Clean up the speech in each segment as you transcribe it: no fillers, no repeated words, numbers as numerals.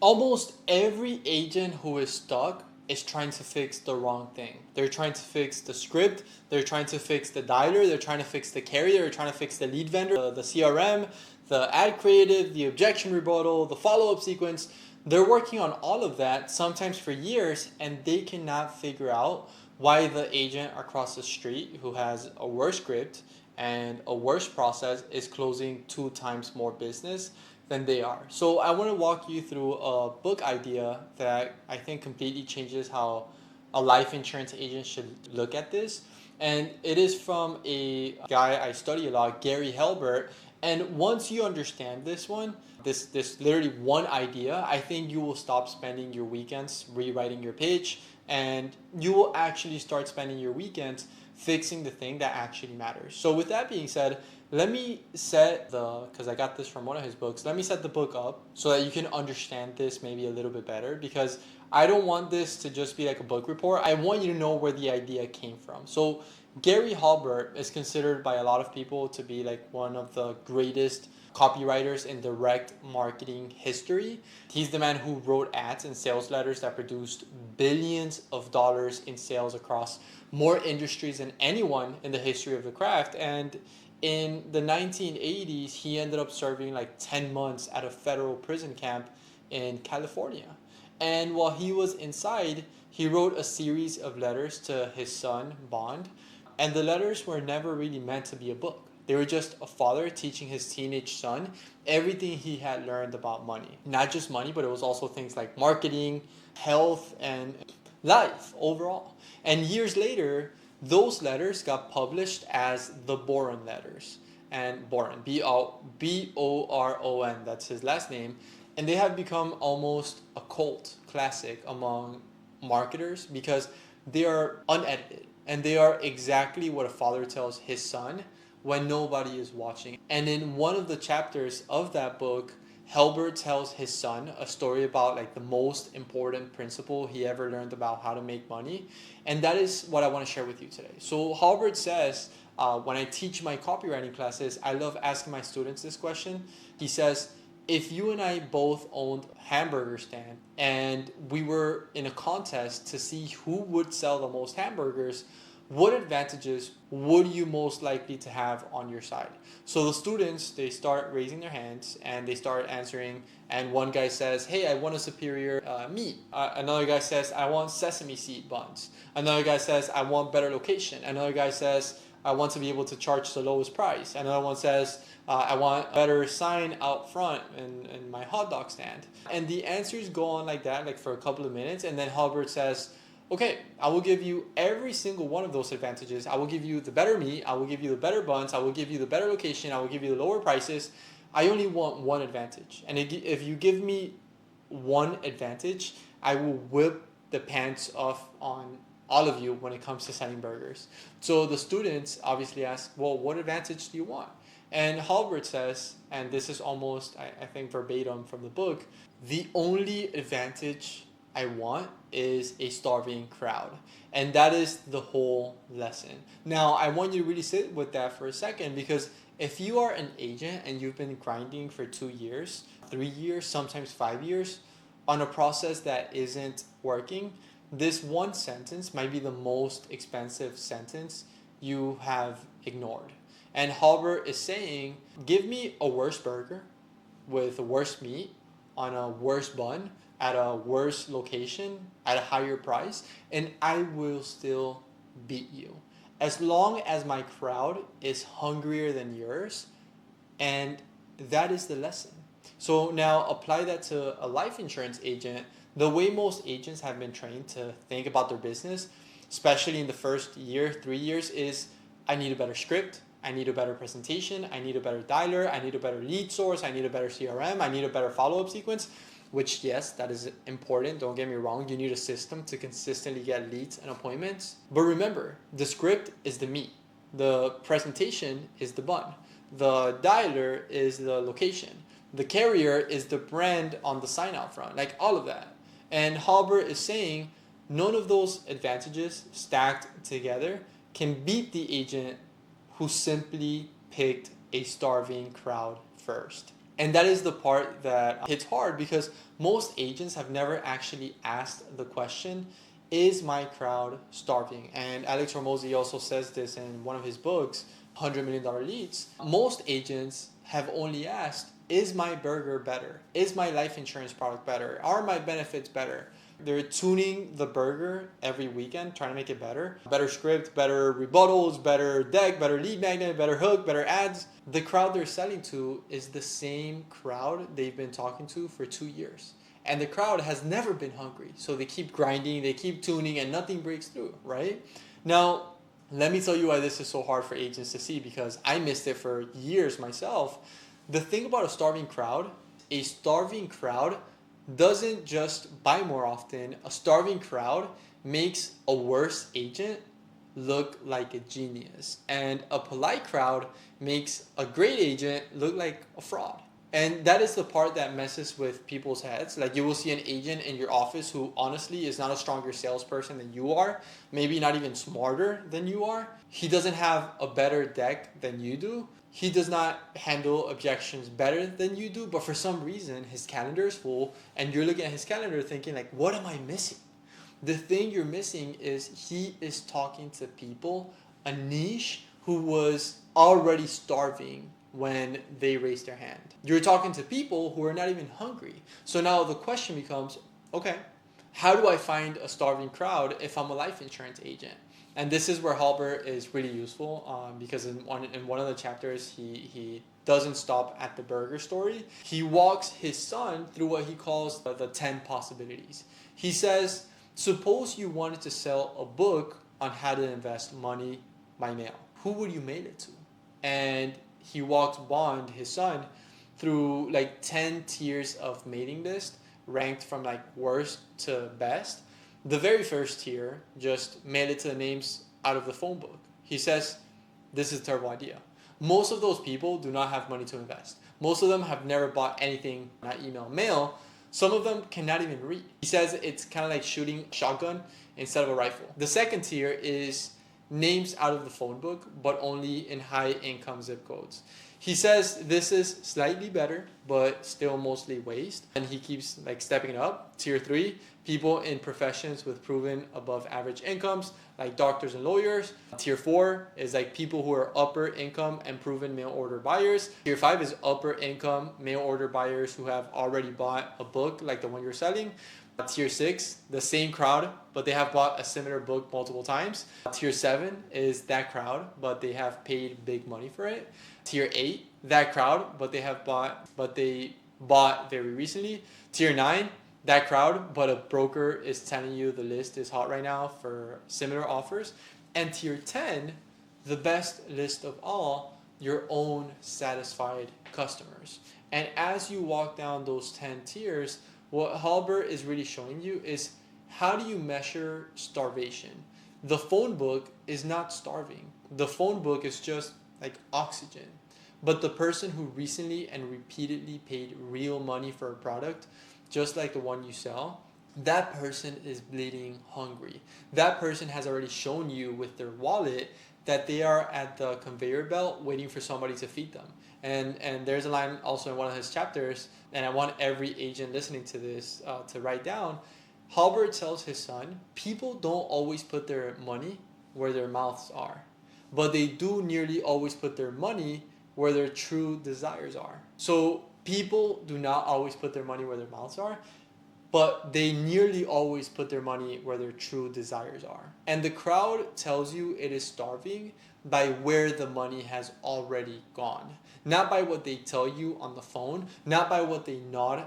Almost every agent who is stuck is trying to fix the wrong thing. They're trying to fix the script, they're trying to fix the dialer, they're trying to fix the carrier, they're trying to fix the lead vendor, the CRM, the ad creative, the objection rebuttal, the follow up sequence. They're working on all of that sometimes for years, and they cannot figure out why the agent across the street who has a worse script and a worse process is closing 2 times more business than they are. So I want to walk you through a book idea that I think completely changes how a life insurance agent should look at this. And it is from a guy I study a lot, Gary Halbert. And once you understand this literally one idea, I think you will stop spending your weekends rewriting your pitch, and you will actually start spending your weekends fixing the thing that actually matters. So with that being said, let me set because I got this from one of his books, let me set the book up so that you can understand this maybe a little bit better, because I don't want this to just be like a book report. I want you to know where the idea came from. So Gary Halbert is considered by a lot of people to be like one of the greatest copywriters in direct marketing history. He's the man who wrote ads and sales letters that produced billions of dollars in sales across more industries than anyone in the history of the craft. And in the 1980s, he ended up serving like 10 months at a federal prison camp in California. And while he was inside, he wrote a series of letters to his son, Bond. And the letters were never really meant to be a book. They were just a father teaching his teenage son everything he had learned about money. Not just money, but it was also things like marketing, health, and life overall. And years later, those letters got published as the Boron Letters. And Boron, Boron, that's his last name. And they have become almost a cult classic among marketers because they are unedited and they are exactly what a father tells his son when nobody is watching. And in one of the chapters of that book, Halbert tells his son a story about like the most important principle he ever learned about how to make money, and that is what I want to share with you today. So Halbert says, when I teach my copywriting classes, I love asking my students this question. He says, if you and I both owned a hamburger stand and we were in a contest to see who would sell the most hamburgers, what advantages would you most likely to have on your side? So the students, they start raising their hands and they start answering, and one guy says, hey, I want a superior meat. Another guy says, I want sesame seed buns. Another guy says, I want better location. Another guy says, I want to be able to charge the lowest price. Another one says, I want a better sign out front in my hot dog stand. And the answers go on like that, like for a couple of minutes, and then Halbert says, okay, I will give you every single one of those advantages. I will give you the better meat. I will give you the better buns. I will give you the better location. I will give you the lower prices. I only want one advantage. And if you give me one advantage, I will whip the pants off on all of you when it comes to selling burgers. So the students obviously ask, well, what advantage do you want? And Halbert says, and this is almost, I think, verbatim from the book, the only advantage I want is a starving crowd. And that is the whole lesson. Now, I want you to really sit with that for a second, because if you are an agent and you've been grinding for 2 years, 3 years, sometimes 5 years on a process that isn't working, this one sentence might be the most expensive sentence you have ignored. And Halbert is saying, give me a worse burger with a worse meat on a worse bun at a worse location at a higher price, and I will still beat you. As long as my crowd is hungrier than yours, and that is the lesson. So now apply that to a life insurance agent. The way most agents have been trained to think about their business, especially in the first year, 3 years, is I need a better script, I need a better presentation, I need a better dialer, I need a better lead source, I need a better CRM, I need a better follow-up sequence, which, yes, that is important. Don't get me wrong. You need a system to consistently get leads and appointments. But remember, the script is the meat. The presentation is the bun. The dialer is the location. The carrier is the brand on the sign out front, like all of that. And Halbert is saying none of those advantages stacked together can beat the agent who simply picked a starving crowd first. And that is the part that hits hard because most agents have never actually asked the question, is my crowd starving? And Alex Hormozi also says this in one of his books, $100 million Leads. Most agents have only asked, is my burger better? Is my life insurance product better? Are my benefits better? They're tuning the burger every weekend, trying to make it better. Better script, better rebuttals, better deck, better lead magnet, better hook, better ads. The crowd they're selling to is the same crowd they've been talking to for 2 years. And the crowd has never been hungry. So they keep grinding, they keep tuning, and nothing breaks through, right? Now, let me tell you why this is so hard for agents to see, because I missed it for years myself. The thing about a starving crowd doesn't just buy more often. A starving crowd makes a worse agent look like a genius. And a polite crowd makes a great agent look like a fraud. And that is the part that messes with people's heads. Like, you will see an agent in your office who honestly is not a stronger salesperson than you are, maybe not even smarter than you are. He doesn't have a better deck than you do. He does not handle objections better than you do, but for some reason his calendar is full and you're looking at his calendar thinking like, what am I missing? The thing you're missing is he is talking to people, a niche who was already starving when they raised their hand. You're talking to people who are not even hungry. So now the question becomes, okay, how do I find a starving crowd if I'm a life insurance agent? And this is where Halbert is really useful because in one of the chapters, he doesn't stop at the burger story. He walks his son through what he calls the 10 possibilities. He says, suppose you wanted to sell a book on how to invest money by mail. Who would you mail it to? And he walks Bond, his son, through like 10 tiers of mailing list, ranked from like worst to best. The very first tier, just mail it to the names out of the phone book. He says, this is a terrible idea. Most of those people do not have money to invest. Most of them have never bought anything, not email, mail. Some of them cannot even read. He says it's kind of like shooting a shotgun instead of a rifle. The second tier is names out of the phone book, but only in high income zip codes. He says this is slightly better, but still mostly waste. And he keeps like stepping it up. Tier 3, people in professions with proven above average incomes, like doctors and lawyers. Tier 4 is like people who are upper income and proven mail order buyers. Tier 5 is upper income mail order buyers who have already bought a book like the one you're selling. Tier 6, the same crowd, but they have bought a similar book multiple times. Tier 7 is that crowd, but they have paid big money for it. Tier 8, that crowd, but they bought very recently. Tier 9, that crowd, but a broker is telling you the list is hot right now for similar offers. And Tier 10, the best list of all, your own satisfied customers. And as you walk down those 10 tiers, what Halbert is really showing you is how do you measure starvation? The phone book is not starving. The phone book is just like oxygen. But the person who recently and repeatedly paid real money for a product, just like the one you sell, that person is bleeding hungry. That person has already shown you with their wallet that they are at the conveyor belt waiting for somebody to feed them. And there's a line also in one of his chapters, and I want every agent listening to this to write down. Halbert tells his son, people don't always put their money where their mouths are, but they do nearly always put their money where their true desires are. So people do not always put their money where their mouths are, but they nearly always put their money where their true desires are. And the crowd tells you it is starving by where the money has already gone. Not by what they tell you on the phone, not by what they nod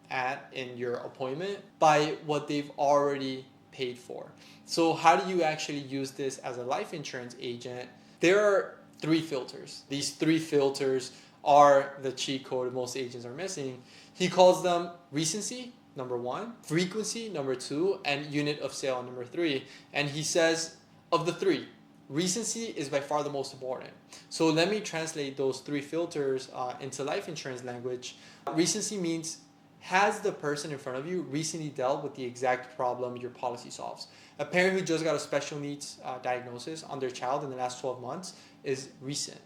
at in your appointment, by what they've already paid for. So how do you actually use this as a life insurance agent? There are 3 filters. These 3 filters are the cheat code most agents are missing. He calls them recency, number 1, frequency, number 2, and unit of sale, number 3. And he says of the 3, recency is by far the most important. So let me translate those 3 filters into life insurance language. Recency means, has the person in front of you recently dealt with the exact problem your policy solves? A parent who just got a special needs diagnosis on their child in the last 12 months is recent.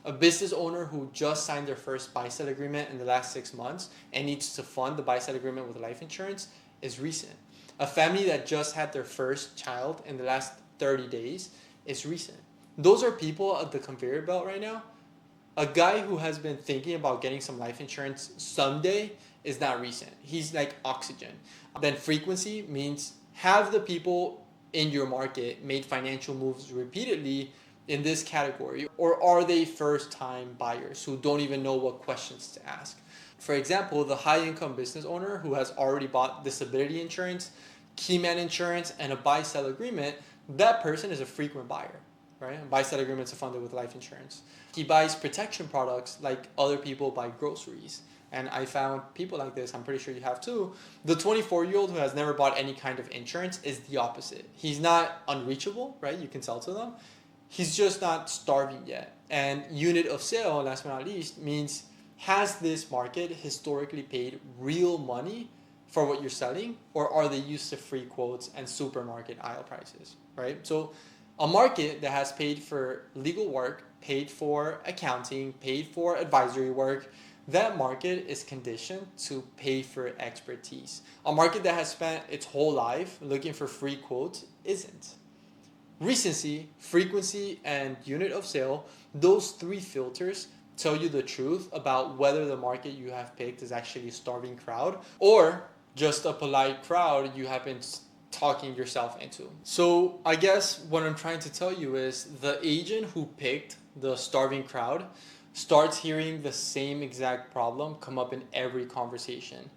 A business owner who just signed their first buy-sell agreement in the last 6 months and needs to fund the buy-sell agreement with life insurance is recent. A family that just had their first child in the last 30 days is recent. Those are people at the conveyor belt right now. A guy who has been thinking about getting some life insurance someday is not recent. He's like oxygen. Then frequency means, have the people in your market made financial moves repeatedly in this category, or are they first-time buyers who don't even know what questions to ask? For example, the high-income business owner who has already bought disability insurance, keyman insurance, and a buy-sell agreement, that person is a frequent buyer, right? A buy-sell agreements are funded with life insurance. He buys protection products like other people buy groceries. And I found people like this, I'm pretty sure you have too. The 24-year-old who has never bought any kind of insurance is the opposite. He's not unreachable, right? You can sell to them. He's just not starving yet. And unit of sale, last but not least, means, has this market historically paid real money for what you're selling, or are they used to free quotes and supermarket aisle prices, right? So a market that has paid for legal work, paid for accounting, paid for advisory work, that market is conditioned to pay for expertise. A market that has spent its whole life looking for free quotes isn't. Recency, frequency, and unit of sale, those three filters tell you the truth about whether the market you have picked is actually a starving crowd or just a polite crowd you have been talking yourself into. So I guess what I'm trying to tell you is the agent who picked the starving crowd starts hearing the same exact problem come up in every conversation.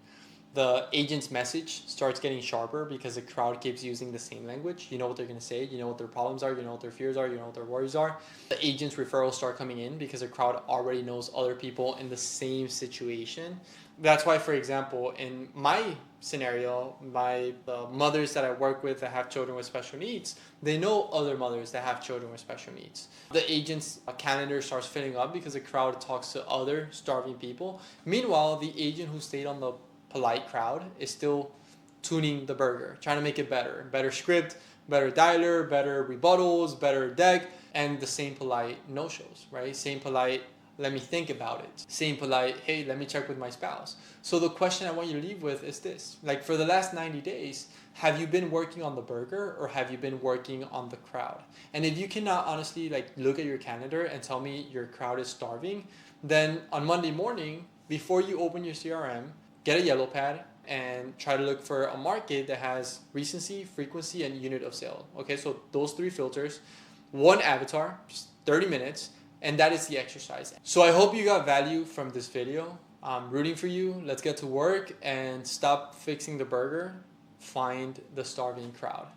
The agent's message starts getting sharper because the crowd keeps using the same language. You know what they're going to say, you know what their problems are, you know what their fears are, you know what their worries are. The agent's referrals start coming in because the crowd already knows other people in the same situation. That's why, for example, in my scenario, the mothers that I work with that have children with special needs, they know other mothers that have children with special needs. The agent's calendar starts filling up because the crowd talks to other starving people. Meanwhile, the agent who stayed on the polite crowd is still tuning the burger, trying to make it better. Better script, better dialer, better rebuttals, better deck, and the same polite no-shows, right? Same polite, let me think about it. Same polite, hey, let me check with my spouse. So the question I want you to leave with is this. Like, for the last 90 days, have you been working on the burger or have you been working on the crowd? And if you cannot honestly look at your calendar and tell me your crowd is starving, then on Monday morning, before you open your CRM, get a yellow pad and try to look for a market that has recency, frequency, and unit of sale. Okay, so those three filters, one avatar, just 30 minutes, and that is the exercise. So I hope you got value from this video. I'm rooting for you. Let's get to work and stop fixing the burger. Find the starving crowd.